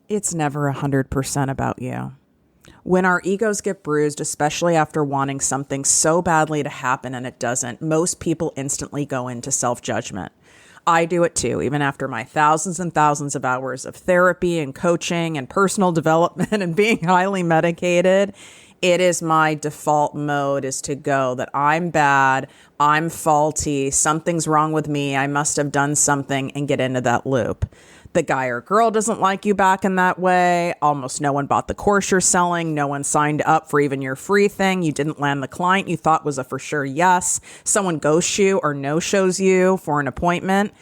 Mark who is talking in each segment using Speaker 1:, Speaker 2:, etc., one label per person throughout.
Speaker 1: It's never 100% about you. When our egos get bruised, especially after wanting something so badly to happen and it doesn't, most people instantly go into self-judgment. I do it too, even after my thousands and thousands of hours of therapy and coaching and personal development and being highly medicated. It is my default mode is to go that I'm bad, I'm faulty, something's wrong with me, I must have done something, and get into that loop. The guy or girl doesn't like you back in that way. Almost no one bought the course you're selling. No one signed up for even your free thing. You didn't land the client you thought was a for sure yes. Someone ghosts you or no-shows you for an appointment.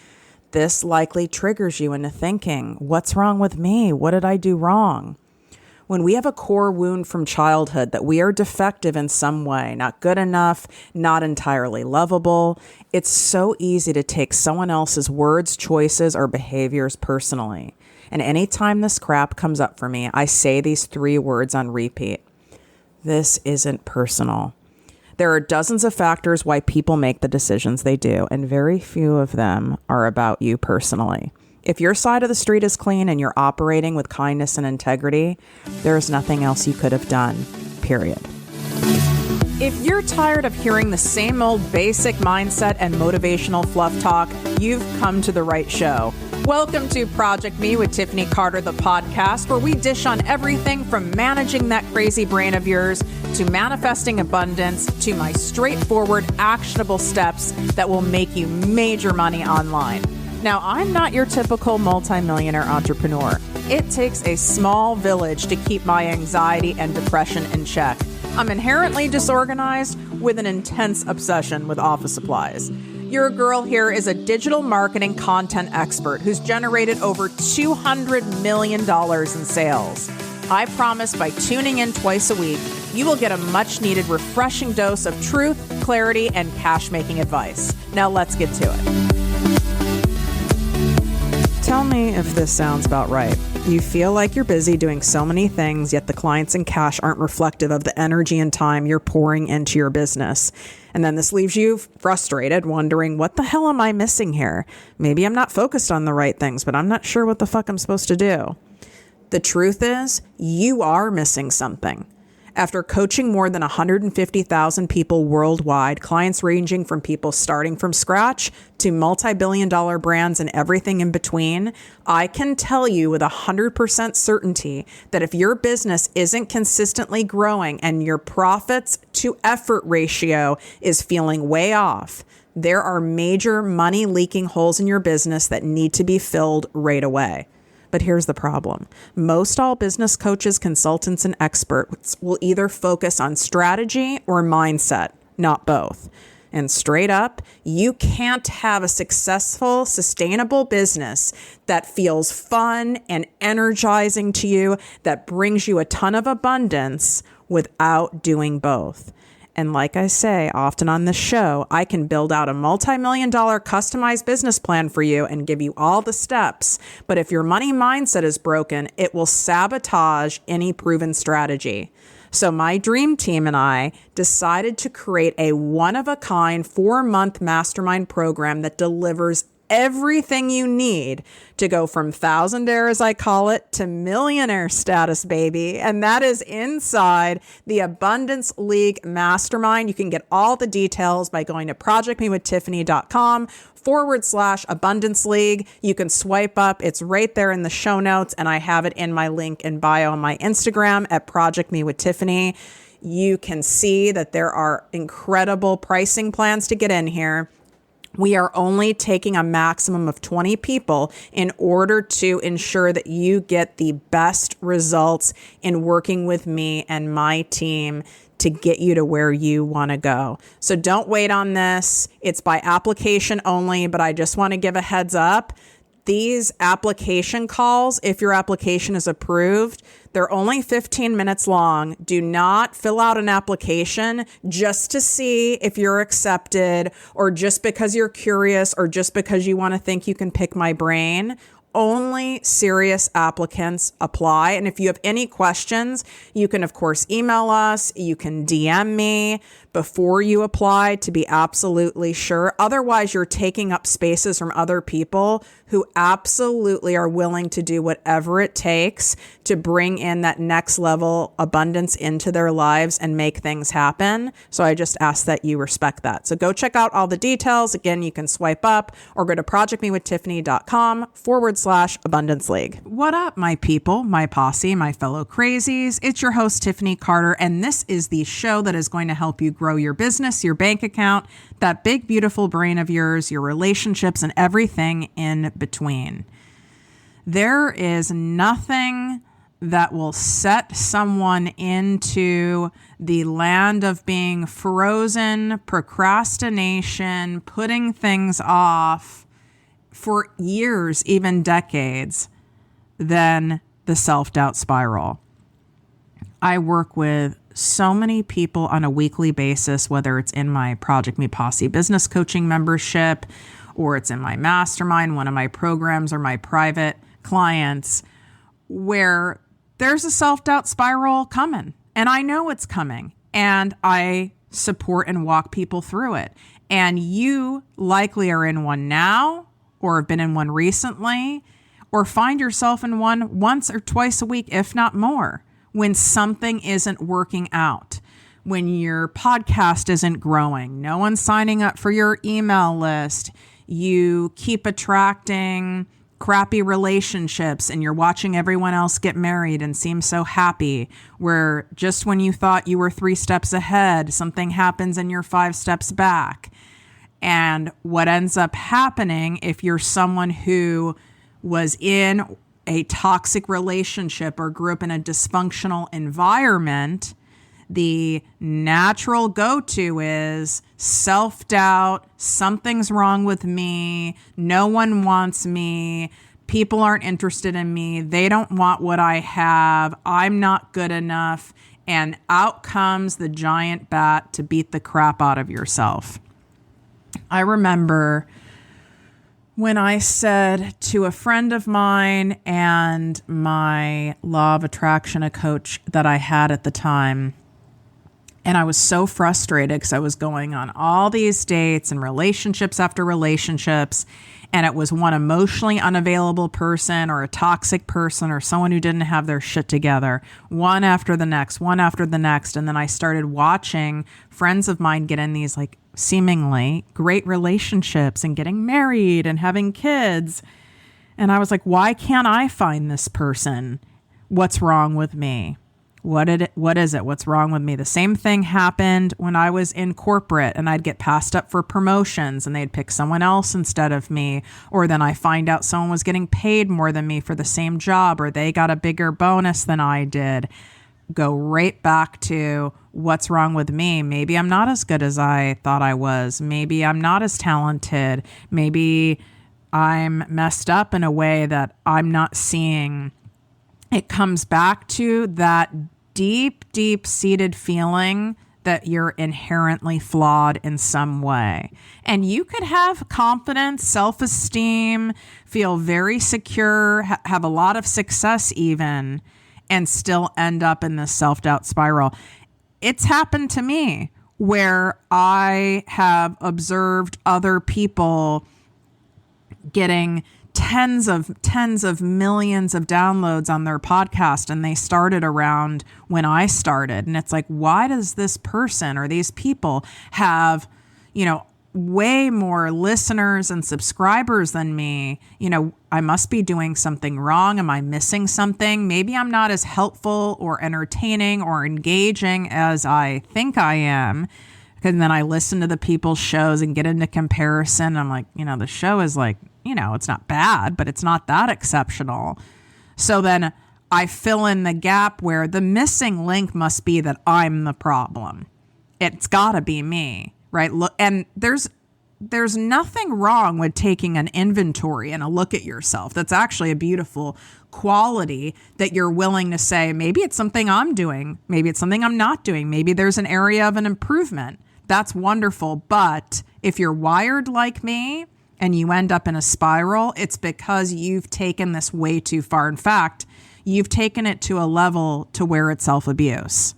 Speaker 1: This likely triggers you into thinking, what's wrong with me? What did I do wrong? When we have a core wound from childhood that we are defective in some way, not good enough, not entirely lovable, it's so easy to take someone else's words, choices, or behaviors personally. And anytime this crap comes up for me, I say these 3 words on repeat. This isn't personal. There are dozens of factors why people make the decisions they do, and very few of them are about you personally. If your side of the street is clean and you're operating with kindness and integrity, there is nothing else you could have done, period. If you're tired of hearing the same old basic mindset and motivational fluff talk, you've come to the right show. Welcome to Project Me with Tiffany Carter, the podcast, where we dish on everything from managing that crazy brain of yours to manifesting abundance to my straightforward, actionable steps that will make you major money online. Now, I'm not your typical multimillionaire entrepreneur. It takes a small village to keep my anxiety and depression in check. I'm inherently disorganized with an intense obsession with office supplies. Your girl here is a digital marketing content expert who's generated over $200 million in sales. I promise by tuning in twice a week, you will get a much needed refreshing dose of truth, clarity, and cash-making advice. Now let's get to it. Tell me if this sounds about right. You feel like you're busy doing so many things, yet the clients and cash aren't reflective of the energy and time you're pouring into your business. And then this leaves you frustrated, wondering, what the hell am I missing here? Maybe I'm not focused on the right things, but I'm not sure what the fuck I'm supposed to do. The truth is, you are missing something. After coaching more than 150,000 people worldwide, clients ranging from people starting from scratch to multi-billion-dollar brands and everything in between, I can tell you with 100% certainty that if your business isn't consistently growing and your profits to effort ratio is feeling way off, there are major money leaking holes in your business that need to be filled right away. But here's the problem. Most all business coaches, consultants, and experts will either focus on strategy or mindset, not both. And straight up, you can't have a successful, sustainable business that feels fun and energizing to you, that brings you a ton of abundance without doing both. And like I say often on this show, I can build out a multi-million-dollar customized business plan for you and give you all the steps. But if your money mindset is broken, it will sabotage any proven strategy. So my dream team and I decided to create a one-of-a-kind 4-month mastermind program that delivers everything you need to go from thousandaire, as I call it, to millionaire status, baby. And that is inside the Abundance League Mastermind. You can get all the details by going to projectmewithttiffany.com/Abundance League. You can swipe up. It's right there in the show notes. And I have it in my link in bio on my Instagram at projectmewithttiffany. You can see that there are incredible pricing plans to get in here. We are only taking a maximum of 20 people in order to ensure that you get the best results in working with me and my team to get you to where you want to go. So don't wait on this. It's by application only, but I just want to give a heads up. These application calls, if your application is approved, they're only 15 minutes long. Do not fill out an application just to see if you're accepted or just because you're curious or just because you want to think you can pick my brain. only serious applicants apply. And if you have any questions, you can, of course, email us. You can DM me before you apply to be absolutely sure. Otherwise, you're taking up spaces from other people who absolutely are willing to do whatever it takes to bring in that next level abundance into their lives and make things happen. So I just ask that you respect that. So go check out all the details. Again, you can swipe up or go to projectmewithtiffany.com/abundance league. What up, my people, my posse, my fellow crazies? It's your host, Tiffany Carter, and this is the show that is going to help you grow your business, your bank account, that big, beautiful brain of yours, your relationships, and everything in between. There is nothing that will set someone into the land of being frozen, procrastination, putting things off for years, even decades, than the self-doubt spiral. I work with so many people on a weekly basis, whether it's in my ProjectME Posse business coaching membership, or it's in my mastermind, one of my programs, or my private clients, where there's a self-doubt spiral coming. And I know it's coming. And I support and walk people through it. And you likely are in one now, or have been in one recently, or find yourself in one once or twice a week, if not more, when something isn't working out, when your podcast isn't growing, no one's signing up for your email list, you keep attracting crappy relationships and you're watching everyone else get married and seem so happy, where just when you thought you were 3 steps ahead, something happens and you're 5 steps back. And what ends up happening, if you're someone who was in a toxic relationship or grew up in a dysfunctional environment, the natural go-to is self-doubt, something's wrong with me, no one wants me, people aren't interested in me, they don't want what I have, I'm not good enough, and out comes the giant bat to beat the crap out of yourself. I remember when I said to a friend of mine and my law of attraction coach that I had at the time, and I was so frustrated because I was going on all these dates and relationships after relationships, and it was one emotionally unavailable person or a toxic person or someone who didn't have their shit together, one after the next, one after the next. And then I started watching friends of mine get in these like seemingly great relationships and getting married and having kids. And I was like, why can't I find this person? What's wrong with me? What is it? What's wrong with me? The same thing happened when I was in corporate and I'd get passed up for promotions and they'd pick someone else instead of me. Or then I find out someone was getting paid more than me for the same job, or they got a bigger bonus than I did. Go right back to what's wrong with me. Maybe I'm not as good as I thought I was. Maybe I'm not as talented. Maybe I'm messed up in a way that I'm not seeing. It comes back to that deep-seated feeling that you're inherently flawed in some way. And you could have confidence, self-esteem, feel very secure, have a lot of success even, and still end up in this self-doubt spiral. It's happened to me where I have observed other people getting tens of millions of downloads on their podcast, and they started around when I started. And it's like, why does this person or these people have, way more listeners and subscribers than me? I must be doing something wrong. Am I missing something? Maybe I'm not as helpful or entertaining or engaging as I think I am. And then I listen to the people's shows and get into comparison. I'm like, the show is like, it's not bad, but it's not that exceptional. So then I fill in the gap where the missing link must be that I'm the problem. It's got to be me, right? Look, and there's nothing wrong with taking an inventory and a look at yourself. That's actually a beautiful quality, that you're willing to say, maybe it's something I'm doing. Maybe it's something I'm not doing. Maybe there's an area of an improvement. That's wonderful. But if you're wired like me, and you end up in a spiral, it's because you've taken this way too far. In fact, you've taken it to a level to where it's self-abuse,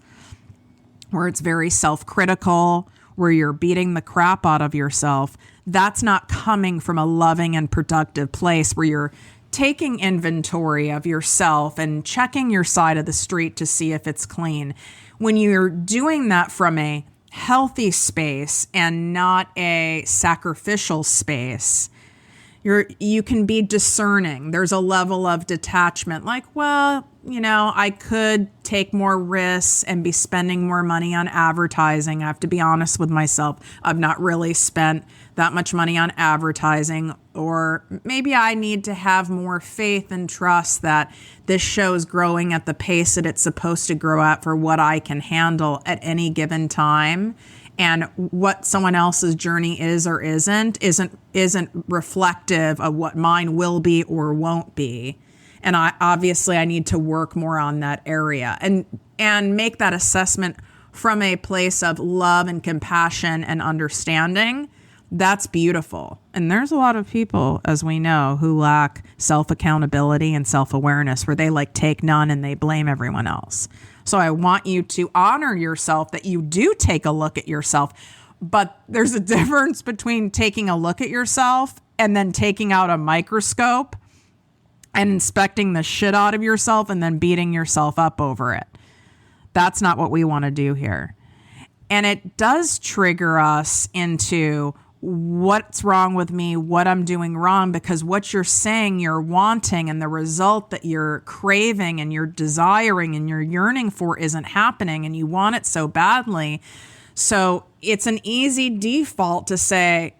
Speaker 1: where it's very self-critical, where you're beating the crap out of yourself. That's not coming from a loving and productive place where you're taking inventory of yourself and checking your side of the street to see if it's clean. When you're doing that from a healthy space and not a sacrificial space, you can be discerning. There's a level of detachment, like, well, I could take more risks and be spending more money on advertising. I have to be honest with myself. I've not really spent that much money on advertising, or maybe I need to have more faith and trust that this show is growing at the pace that it's supposed to grow at for what I can handle at any given time. And what someone else's journey is or isn't reflective of what mine will be or won't be. And I need to work more on that area and make that assessment from a place of love and compassion and understanding. That's beautiful. And there's a lot of people, as we know, who lack self-accountability and self-awareness, where they take none and they blame everyone else. So I want you to honor yourself, that you do take a look at yourself. But there's a difference between taking a look at yourself and then taking out a microscope and inspecting the shit out of yourself and then beating yourself up over it. That's not what we want to do here. And it does trigger us into what's wrong with me, what I'm doing wrong, because what you're saying you're wanting and the result that you're craving and you're desiring and you're yearning for isn't happening, and you want it so badly. So it's an easy default to say,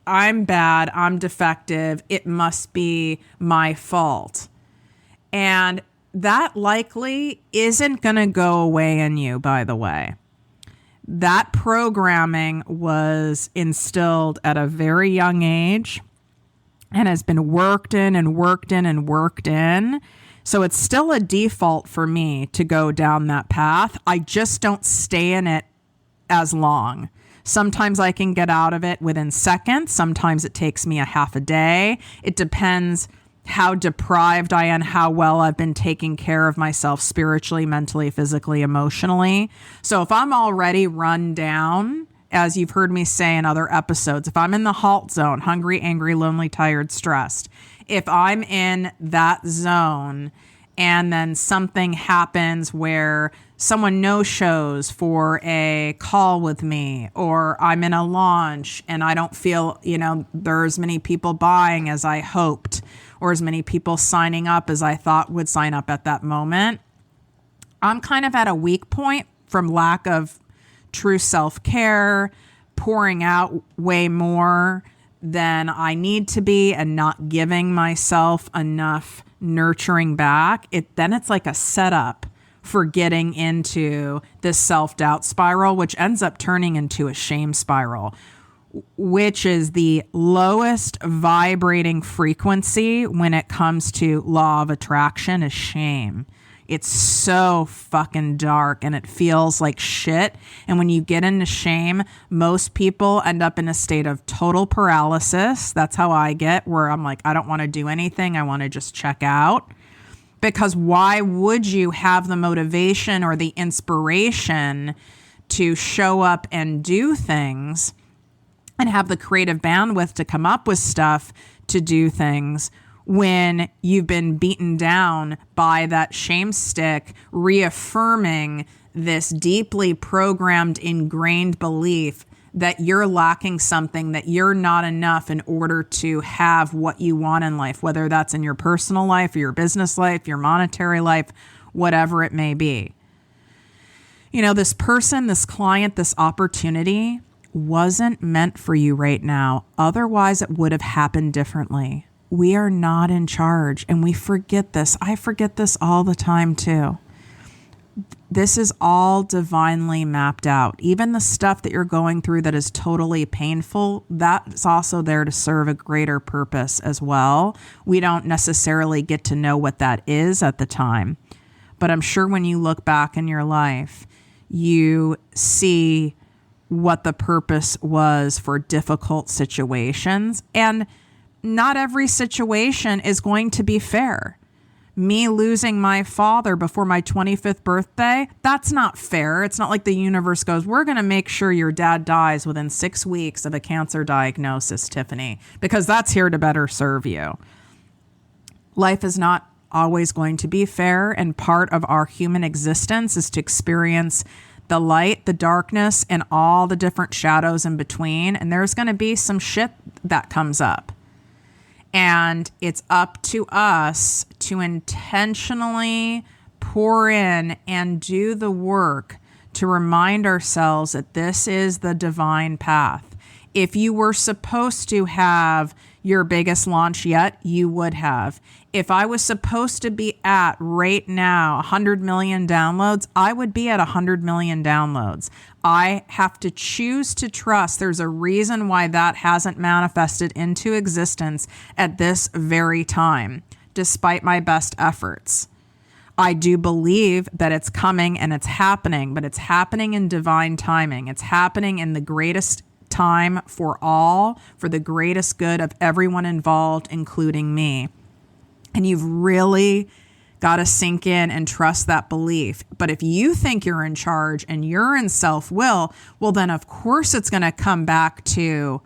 Speaker 1: I'm bad, I'm defective, it must be my fault. And that likely isn't going to go away in you, by the way. That programming was instilled at a very young age and has been worked in and worked in and worked in. So it's still a default for me to go down that path. I just don't stay in it as long. Sometimes I can get out of it within seconds. Sometimes it takes me a half a day. It depends how deprived I am, how well I've been taking care of myself spiritually, mentally, physically, emotionally. So if I'm already run down, as you've heard me say in other episodes, if I'm in the halt zone, hungry, angry, lonely, tired, stressed, if I'm in that zone and then something happens where someone no-shows for a call with me, or I'm in a launch and I don't feel, there's many people buying as I hoped, or as many people signing up as I thought would sign up at that moment, I'm kind of at a weak point from lack of true self-care, pouring out way more than I need to be and not giving myself enough nurturing back. Then it's like a setup for getting into this self-doubt spiral, which ends up turning into a shame spiral, which is the lowest vibrating frequency when it comes to law of attraction, is shame. It's so fucking dark and it feels like shit. And when you get into shame, most people end up in a state of total paralysis. That's how I get, where I'm like, I don't want to do anything. I want to just check out. Because why would you have the motivation or the inspiration to show up and do things and have the creative bandwidth to come up with stuff to do things when you've been beaten down by that shame stick, reaffirming this deeply programmed, ingrained belief that you're lacking something, that you're not enough in order to have what you want in life, whether that's in your personal life or your business life, your monetary life, whatever it may be. This person, this client, this opportunity wasn't meant for you right now. Otherwise, it would have happened differently. We are not in charge, and we forget this. I forget this all the time too. This is all divinely mapped out. Even the stuff that you're going through that is totally painful, that's also there to serve a greater purpose as well. We don't necessarily get to know what that is at the time, but I'm sure when you look back in your life, you see what the purpose was for difficult situations. And not every situation is going to be fair. Me losing my father before my 25th birthday, that's not fair. It's not like the universe goes, we're going to make sure your dad dies within 6 weeks of a cancer diagnosis, Tiffany, because that's here to better serve you. Life is not always going to be fair, and part of our human existence is to experience the light, the darkness, and all the different shadows in between. And there's going to be some shit that comes up. And it's up to us to intentionally pour in and do the work to remind ourselves that this is the divine path. If you were supposed to have your biggest launch yet, you would have. If I was supposed to be at right now 100 million downloads, I would be at 100 million downloads. I have to choose to trust. There's a reason why that hasn't manifested into existence at this very time, despite my best efforts. I do believe that it's coming and it's happening, but it's happening in divine timing. It's happening in the greatest time for all, for the greatest good of everyone involved, including me. And you've really got to sink in and trust that belief. But if you think you're in charge and you're in self-will, well, then of course it's going to come back to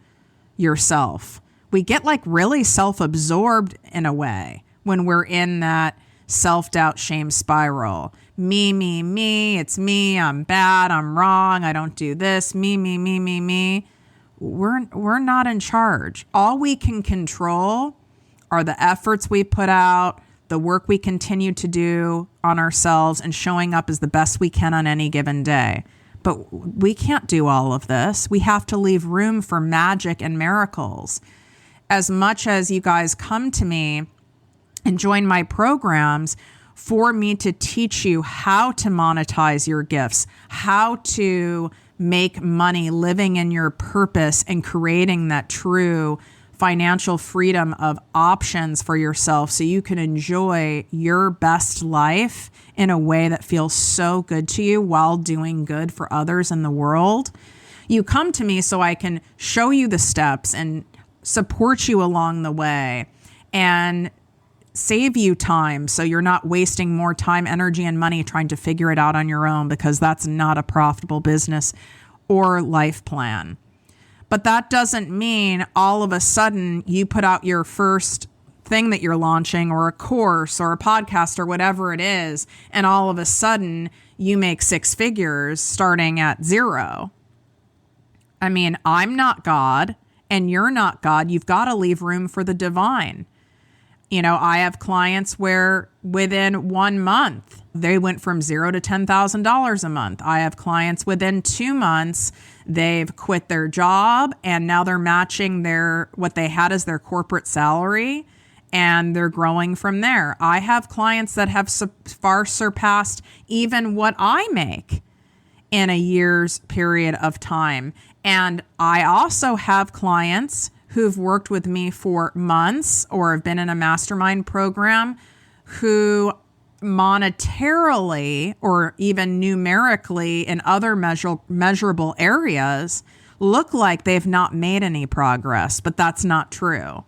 Speaker 1: yourself. We get like really self-absorbed in a way when we're in that self-doubt, shame spiral. Me, it's me, I'm bad, I'm wrong, I don't do this, me. We're not in charge. All we can control are the efforts we put out, the work we continue to do on ourselves, and showing up as the best we can on any given day. But we can't do all of this. We have to leave room for magic and miracles. As much as you guys come to me and join my programs for me to teach you how to monetize your gifts, how to make money living in your purpose and creating that true financial freedom of options for yourself so you can enjoy your best life in a way that feels so good to you while doing good for others in the world. You come to me so I can show you the steps and support you along the way and save you time so you're not wasting more time, energy, and money trying to figure it out on your own, because that's not a profitable business or life plan. But that doesn't mean all of a sudden you put out your first thing that you're launching, or a course or a podcast or whatever it is, and all of a sudden you make 6 figures starting at 0. I mean, I'm not God and you're not God. You've got to leave room for the divine. You know, I have clients where within 1 month, they went from 0 to $10,000 a month. I have clients within 2 months, they've quit their job and now they're matching what they had as their corporate salary, and they're growing from there. I have clients that have far surpassed even what I make in a year's period of time. And I also have clients who've worked with me for months or have been in a mastermind program who monetarily or even numerically in other measurable areas look like they've not made any progress, but that's not true.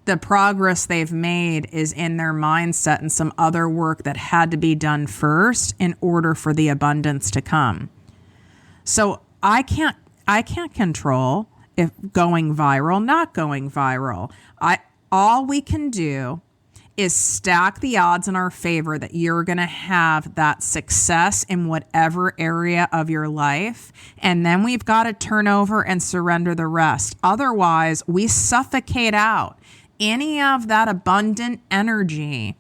Speaker 1: The progress they've made is in their mindset and some other work that had to be done first in order for the abundance to come. So I can't control if going viral, not going viral. All we can do is stack the odds in our favor that you're going to have that success in whatever area of your life. And then we've got to turn over and surrender the rest. Otherwise, we suffocate out any of that abundant energy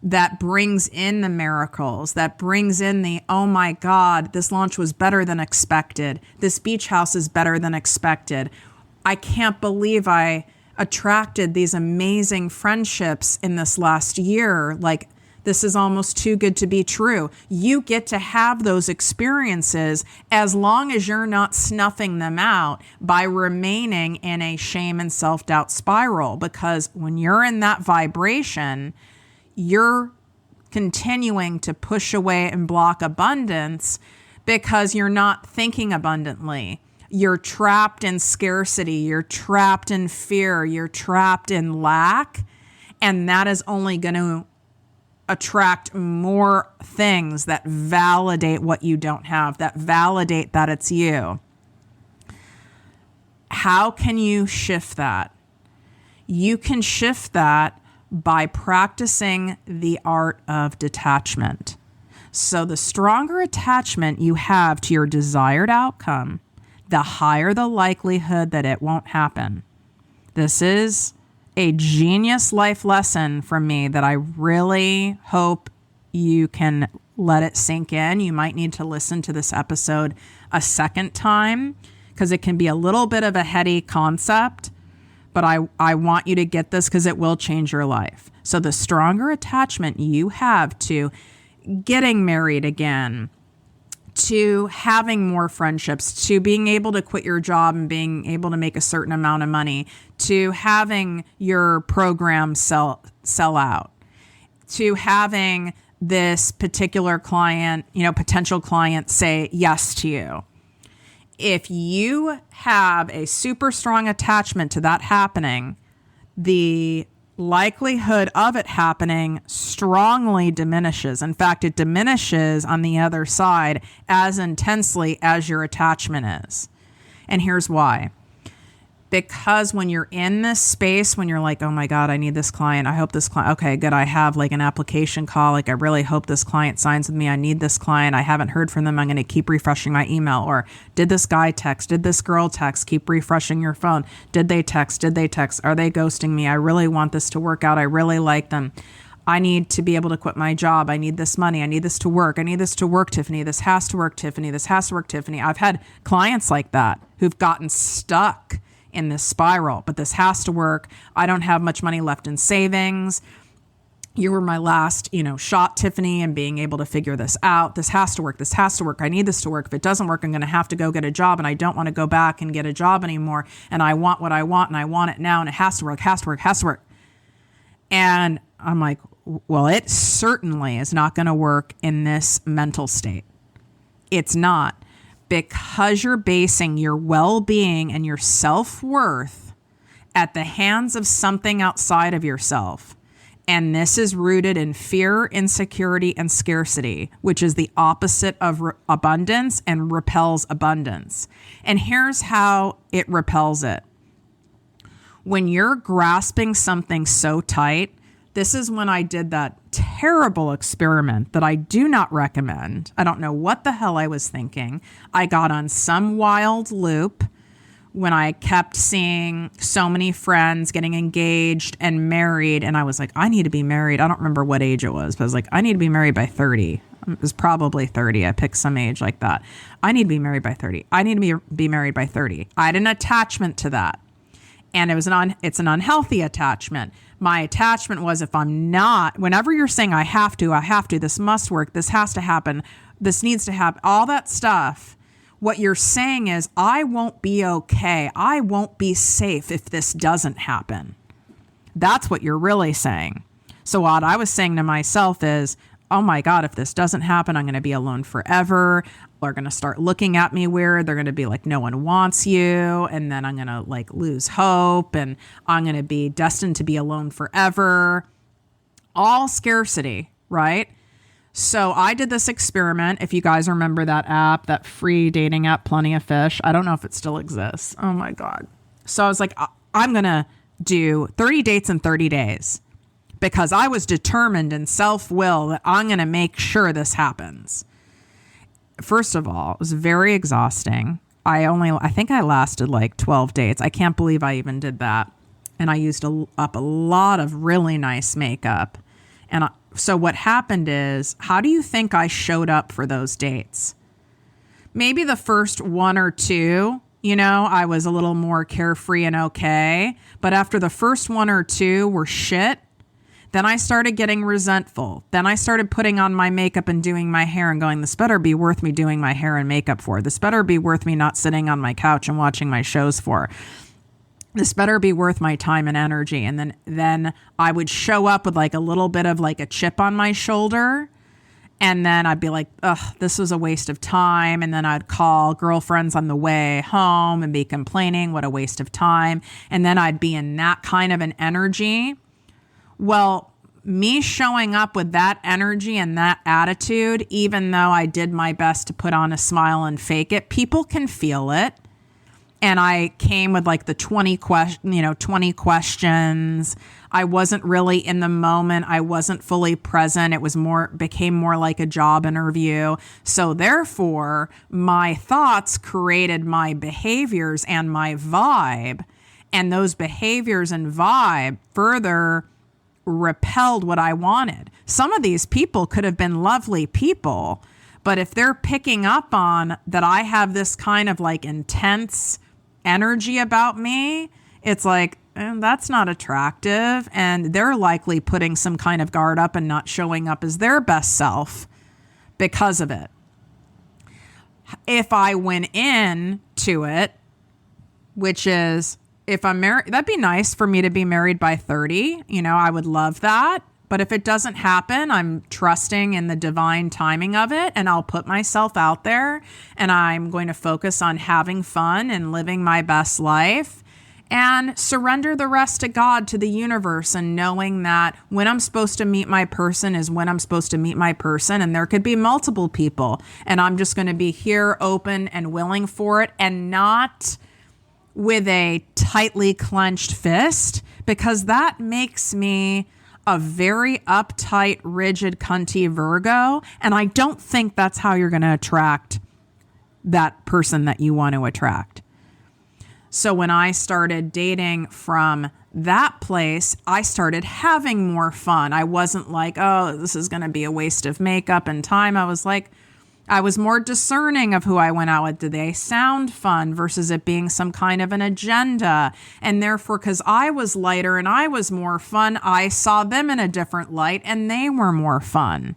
Speaker 1: that brings in the miracles, that brings in the, oh my God, this launch was better than expected. This beach house is better than expected. I can't believe I attracted these amazing friendships in this last year. Like, this is almost too good to be true. You get to have those experiences as long as you're not snuffing them out by remaining in a shame and self-doubt spiral. Because when you're in that vibration, you're continuing to push away and block abundance because you're not thinking abundantly. You're trapped in scarcity. You're trapped in fear. You're trapped in lack. And that is only going to attract more things that validate what you don't have, that validate that it's you. How can you shift that? You can shift that by practicing the art of detachment. So the stronger attachment you have to your desired outcome, the higher the likelihood that it won't happen. This is a genius life lesson from me that I really hope you can let it sink in. You might need to listen to this episode a second time because it can be a little bit of a heady concept, but I want you to get this because it will change your life. So the stronger attachment you have to getting married again, to having more friendships, to being able to quit your job and being able to make a certain amount of money, to having your program sell out, to having this particular client, potential client say yes to you. If you have a super strong attachment to that happening, the likelihood of it happening strongly diminishes. In fact, it diminishes on the other side as intensely as your attachment is. And here's why. Because when you're in this space, when you're like, oh my God, I need this client. I hope this client, okay, good. I have like an application call. Like, I really hope this client signs with me. I need this client. I haven't heard from them. I'm going to keep refreshing my email. Or did this guy text? Did this girl text? Keep refreshing your phone. Did they text? Did they text? Are they ghosting me? I really want this to work out. I really like them. I need to be able to quit my job. I need this money. I need this to work. I need this to work, Tiffany. This has to work, Tiffany. This has to work, Tiffany. I've had clients like that who've gotten stuck in this spiral, but this has to work. I don't have much money left in savings. You were my last, shot, Tiffany, and being able to figure this out. This has to work. This has to work. I need this to work. If it doesn't work, I'm going to have to go get a job, and I don't want to go back and get a job anymore. And I want what I want, and I want it now, and it has to work, has to work, has to work. And I'm like, well, it certainly is not going to work in this mental state. It's not. Because you're basing your well-being and your self-worth at the hands of something outside of yourself. And this is rooted in fear, insecurity, and scarcity, which is the opposite of abundance and repels abundance. And here's how it repels it. When you're grasping something so tight, this is when I did that terrible experiment that I do not recommend. I don't know what the hell I was thinking. I got on some wild loop when I kept seeing so many friends getting engaged and married. And I was like, I need to be married. I don't remember what age it was, but I was like, I need to be married by 30. It was probably 30. I picked some age like that. I need to be married by 30. I need to be married by 30. I had an attachment to that. And it's an unhealthy attachment. My attachment was, if I'm not, whenever you're saying I have to, this must work, this has to happen, this needs to happen, all that stuff, what you're saying is, I won't be okay. I won't be safe if this doesn't happen. That's what you're really saying. So what I was saying to myself is, oh my God, if this doesn't happen, I'm going to be alone forever. They're going to start looking at me weird. They're going to be like, no one wants you. And then I'm going to like lose hope, and I'm going to be destined to be alone forever. All scarcity, right? So I did this experiment. If you guys remember that app, that free dating app, Plenty of Fish. I don't know if it still exists. Oh my God. So I was like, I'm going to do 30 dates in 30 days. Because I was determined in self-will that I'm going to make sure this happens. First of all, it was very exhausting. I think I lasted like 12 dates. I can't believe I even did that. And I used up a lot of really nice makeup. And so what happened is, how do you think I showed up for those dates? Maybe the first one or two, I was a little more carefree and okay. But after the first one or two were shit, then I started getting resentful. Then I started putting on my makeup and doing my hair and going, this better be worth me doing my hair and makeup for. This better be worth me not sitting on my couch and watching my shows for. This better be worth my time and energy. And then I would show up with like a little bit of like a chip on my shoulder. And then I'd be like, ugh, this was a waste of time. And then I'd call girlfriends on the way home and be complaining, what a waste of time. And then I'd be in that kind of an energy. Well, me showing up with that energy and that attitude, even though I did my best to put on a smile and fake it, people can feel it. And I came with like the 20 questions. I wasn't really in the moment. I wasn't fully present. It became more like a job interview. So therefore, my thoughts created my behaviors and my vibe. And those behaviors and vibe further repelled what I wanted. Some of these people could have been lovely people, but if they're picking up on that I have this kind of like intense energy about me, it's like, that's not attractive. And they're likely putting some kind of guard up and not showing up as their best self because of it. If I went in to it, which is, if I'm married, that'd be nice for me to be married by 30. I would love that. But if it doesn't happen, I'm trusting in the divine timing of it, and I'll put myself out there, and I'm going to focus on having fun and living my best life and surrender the rest to God, to the universe, and knowing that when I'm supposed to meet my person is when I'm supposed to meet my person, and there could be multiple people, and I'm just going to be here, open and willing for it, and not with a tightly clenched fist, because that makes me a very uptight, rigid, cunty Virgo. And I don't think that's how you're going to attract that person that you want to attract. So when I started dating from that place, I started having more fun. I wasn't like, oh, this is going to be a waste of makeup and time. I was more discerning of who I went out with. Did they sound fun versus it being some kind of an agenda? And therefore, because I was lighter and I was more fun, I saw them in a different light and they were more fun.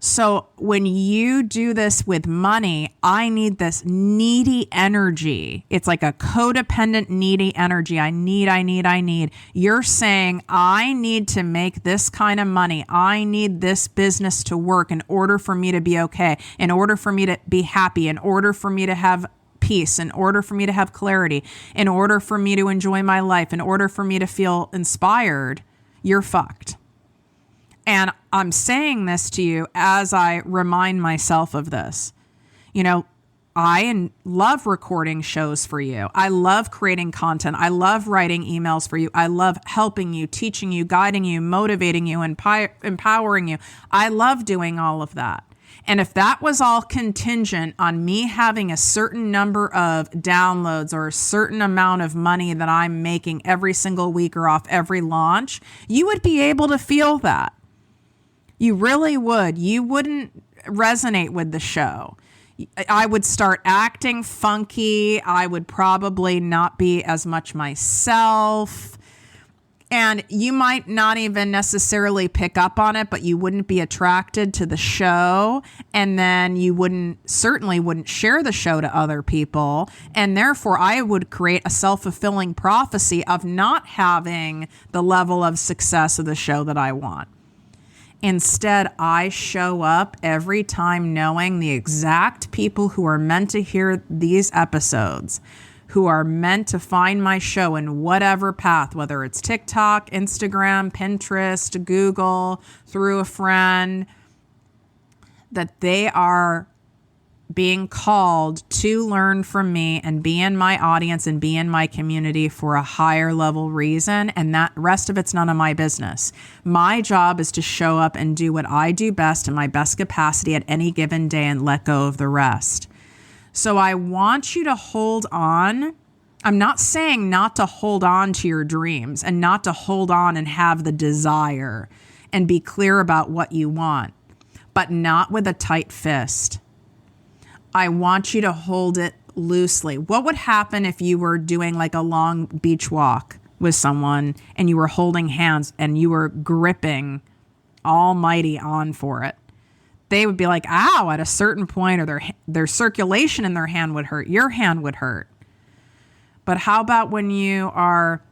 Speaker 1: So when you do this with money, I need this needy energy. It's like a codependent, needy energy. I need. You're saying, I need to make this kind of money. I need this business to work in order for me to be okay, in order for me to be happy, in order for me to have peace, in order for me to have clarity, in order for me to enjoy my life, in order for me to feel inspired. You're fucked. And I'm saying this to you as I remind myself of this. I love recording shows for you. I love creating content. I love writing emails for you. I love helping you, teaching you, guiding you, motivating you, empowering you. I love doing all of that. And if that was all contingent on me having a certain number of downloads or a certain amount of money that I'm making every single week or off every launch, you would be able to feel that. You really would. You wouldn't resonate with the show. I would start acting funky. I would probably not be as much myself. And you might not even necessarily pick up on it, but you wouldn't be attracted to the show. And then you certainly wouldn't share the show to other people. And therefore, I would create a self-fulfilling prophecy of not having the level of success of the show that I want. Instead, I show up every time knowing the exact people who are meant to hear these episodes, who are meant to find my show in whatever path, whether it's TikTok, Instagram, Pinterest, Google, through a friend, that they are being called to learn from me and be in my audience and be in my community for a higher level reason. And that rest of it's none of my business. My job is to show up and do what I do best in my best capacity at any given day and let go of the rest. So I want you to hold on. I'm not saying not to hold on to your dreams and not to hold on and have the desire and be clear about what you want, but not with a tight fist. I want you to hold it loosely. What would happen if you were doing like a long beach walk with someone and you were holding hands and you were gripping almighty on for it? They would be like, ow, at a certain point, or their circulation in their hand would hurt. Your hand would hurt. But how about when you are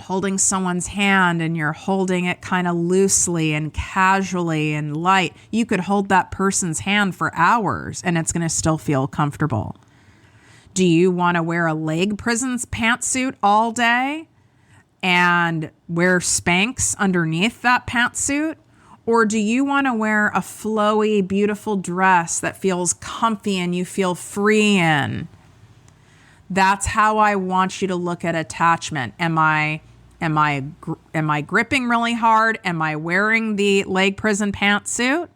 Speaker 1: holding someone's hand and you're holding it kind of loosely and casually and light. You could hold that person's hand for hours and it's going to still feel comfortable. Do you want to wear a leg prison's pantsuit all day and wear Spanx underneath that pantsuit? Or do you want to wear a flowy, beautiful dress that feels comfy and you feel free in? That's how I want you to look at attachment. Am I gripping really hard? Am I wearing the leg prison pantsuit?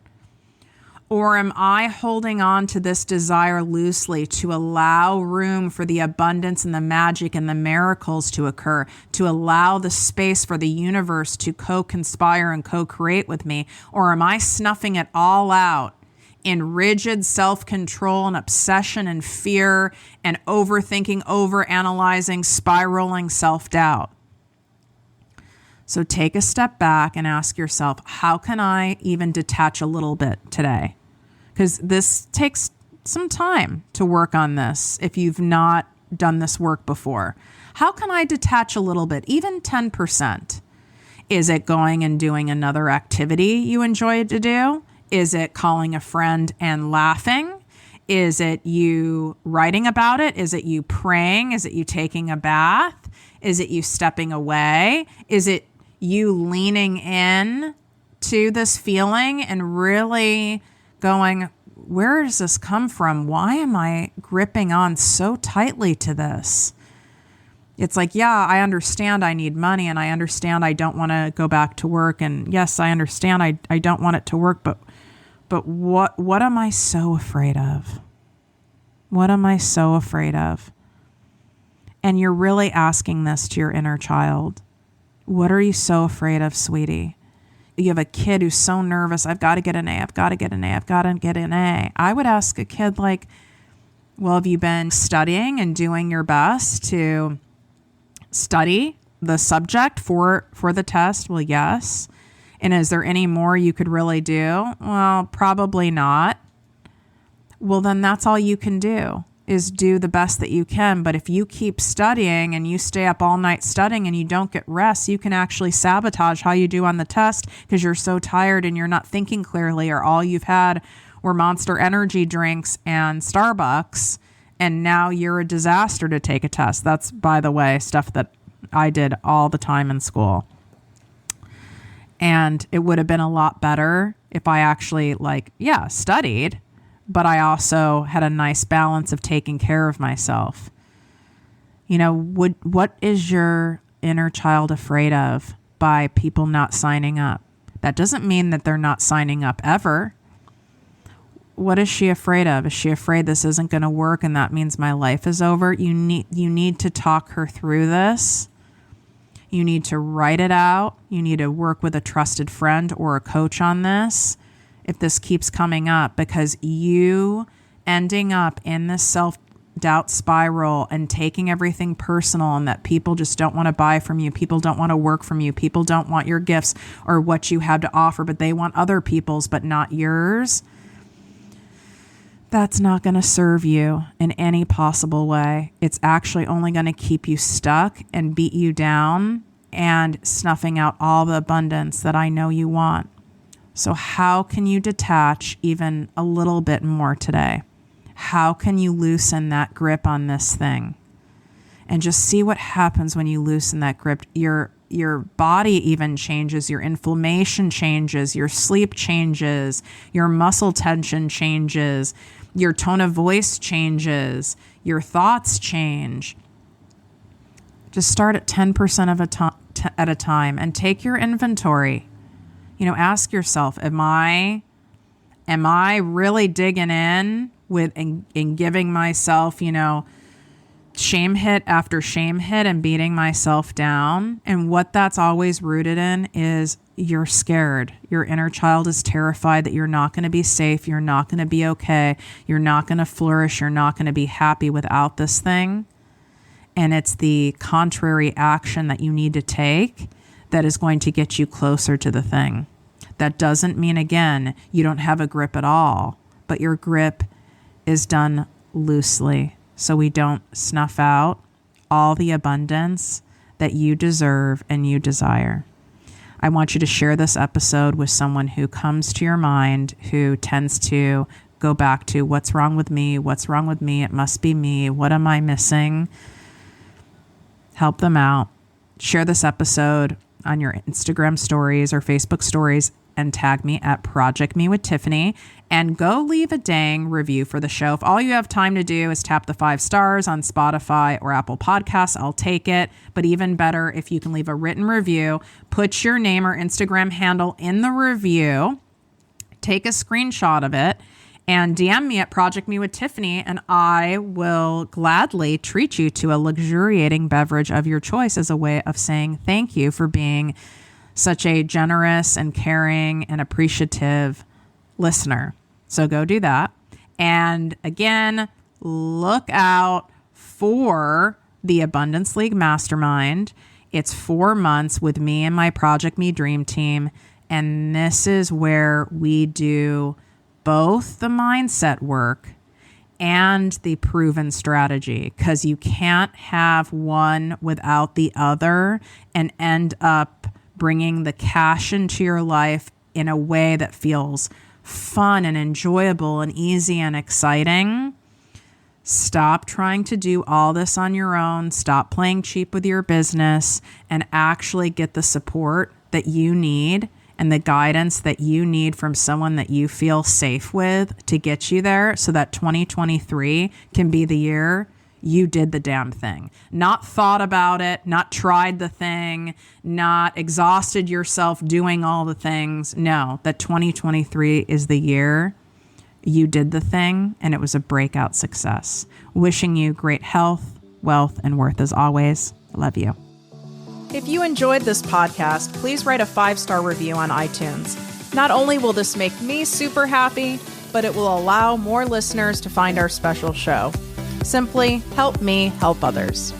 Speaker 1: Or am I holding on to this desire loosely to allow room for the abundance and the magic and the miracles to occur, to allow the space for the universe to co-conspire and co-create with me? Or am I snuffing it all out in rigid self-control and obsession and fear and overthinking, overanalyzing, spiraling self-doubt? So take a step back and ask yourself, how can I even detach a little bit today? Because this takes some time to work on this if you've not done this work before. How can I detach a little bit, even 10%? Is it going and doing another activity you enjoy to do? Is it calling a friend and laughing? Is it you writing about it? Is it you praying? Is it you taking a bath? Is it you stepping away? Is it you leaning in to this feeling and really going, where does this come from? Why am I gripping on so tightly to this? It's like, yeah, I understand I need money and I understand I don't want to go back to work. And yes, I understand I don't want it to work, but what am I so afraid of? What am I so afraid of? And you're really asking this to your inner child. What are you so afraid of, sweetie? You have a kid who's so nervous. I've got to get an A. I've got to get an A. I've got to get an A. I would ask a kid like, well, have you been studying and doing your best to study the subject for the test? Well, yes. And is there any more you could really do? Well, probably not. Well, then that's all you can do, is do the best that you can. But if you keep studying and you stay up all night studying and you don't get rest, you can actually sabotage how you do on the test because you're so tired and you're not thinking clearly, or all you've had were Monster energy drinks and Starbucks, and now you're a disaster to take a test. That's, by the way, stuff that I did all the time in school. And it would have been a lot better if I actually studied, but I also had a nice balance of taking care of myself. What is your inner child afraid of by people not signing up? That doesn't mean that they're not signing up ever. What is she afraid of? Is she afraid this isn't going to work and that means my life is over? You need to talk her through this. You need to write it out. You need to work with a trusted friend or a coach on this if this keeps coming up, because you ending up in this self-doubt spiral and taking everything personal and that people just don't want to buy from you, people don't want to work from you, people don't want your gifts or what you have to offer, but they want other people's but not yours, that's not going to serve you in any possible way. It's actually only going to keep you stuck and beat you down and snuffing out all the abundance that I know you want. So how can you detach even a little bit more today? How can you loosen that grip on this thing? And just see what happens when you loosen that grip. Your body even changes, your inflammation changes, your sleep changes, your muscle tension changes, your tone of voice changes, your thoughts change. Just start at 10% at a time and take your inventory. Ask yourself, am I really digging in with and giving myself, shame hit after shame hit and beating myself down? And what that's always rooted in is you're scared. Your inner child is terrified that you're not going to be safe. You're not going to be okay. You're not going to flourish. You're not going to be happy without this thing. And it's the contrary action that you need to take that is going to get you closer to the thing. That doesn't mean, again, you don't have a grip at all, but your grip is done loosely so we don't snuff out all the abundance that you deserve and you desire. I want you to share this episode with someone who comes to your mind, who tends to go back to what's wrong with me? What's wrong with me? It must be me. What am I missing? Help them out. Share this episode on your Instagram stories or Facebook stories and tag me at ProjectME with Tiffany, and go leave a dang review for the show. If all you have time to do is tap the 5 stars on Spotify or Apple Podcasts, I'll take it. But even better, if you can leave a written review, put your name or Instagram handle in the review, take a screenshot of it, and DM me at ProjectME with Tiffany, and I will gladly treat you to a luxuriating beverage of your choice as a way of saying thank you for being such a generous and caring and appreciative listener. So go do that. And again, look out for the Abundance League Mastermind. It's 4 months with me and my ProjectME Dream Team. And this is where we do both the mindset work and the proven strategy, because you can't have one without the other and end up bringing the cash into your life in a way that feels fun and enjoyable and easy and exciting. Stop trying to do all this on your own. Stop playing cheap with your business and actually get the support that you need and the guidance that you need from someone that you feel safe with to get you there, so that 2023 can be the year you did the damn thing. Not thought about it, not tried the thing, not exhausted yourself doing all the things. No, that 2023 is the year you did the thing, and it was a breakout success. Wishing you great health, wealth, and worth as always. Love you. If you enjoyed this podcast, please write a 5-star review on iTunes. Not only will this make me super happy, but it will allow more listeners to find our special show. Simply help me help others.